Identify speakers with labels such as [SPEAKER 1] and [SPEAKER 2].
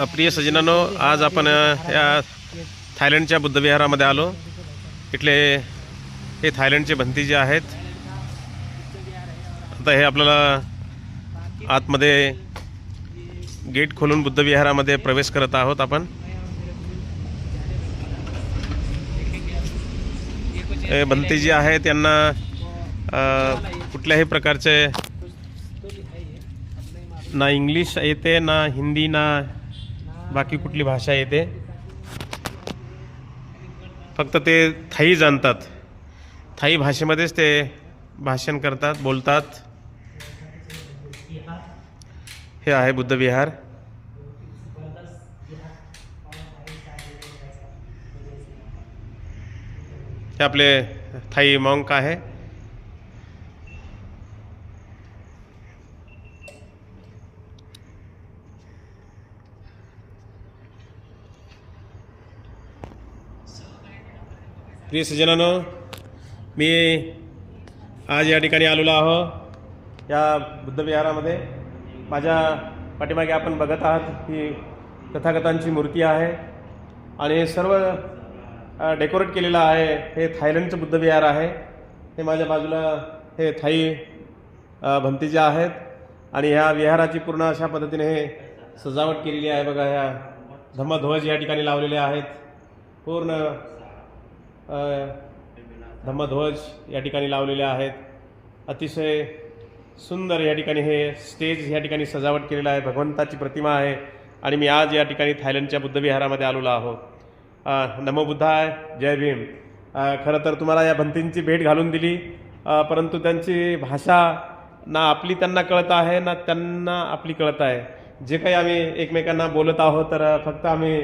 [SPEAKER 1] प्रिय सज्जनांनो, आज आपण या थायलंडच्या बुद्धविहारामध्ये आलो. इथले हे थायलंडचे भंती जे आहेत. आता हे आपल्याला आतमध्ये गेट खोलून बुद्धविहारामध्ये प्रवेश करत आहोत आपण. हे भंती जे आहेत त्यांना कुठल्याही प्रकारचे ना इंग्लिश येते, ना हिंदी, ना बाकी कुठली भाषा येते. फक्त ते थाई जाणतात. थाई भाषेमध्येच ते भाषण करतात, बोलतात. हे आहे बुद्धविहार. हे आपले थाई मॉन्क आहे. प्रिय सज्जनांनो, मी आज या ठिकाणी आलेलो आहो या बुद्धविहारामध्ये. माझ्या पाठीमागे आपण बघत आहात ही तथागतांची मूर्ती आहे आणि सर्व डेकोरेट केलेलं आहे. हे थायलंडचं बुद्धविहार आहे. हे माझ्या बाजूला हे थाई भंती आहेत आणि ह्या विहाराची पूर्ण अशा पद्धतीने हे सजावट केलेली आहे. बघा, ह्या धम्मध्वज या ठिकाणी लावलेले आहेत. पूर्ण धम्मध्वज या ठिकाणी लावलेले आहेत. अतिशय सुंदर या ठिकाणी हे स्टेज या ठिकाणी सजावट केलेलं आहे. भगवंताची प्रतिमा आहे आणि मी आज या ठिकाणी थायलंडच्या बुद्धविहारामध्ये आलेलो आहो. नमो बुद्धाय, जय भीम. खरं तर तुम्हाला या भंतींची भेट घालून दिली, परंतु त्यांची भाषा ना आपली त्यांना कळत आहे, ना त्यांना आपली कळत आहे. जे काही आम्ही एकमेकांना बोलत आहोत, तर फक्त आम्ही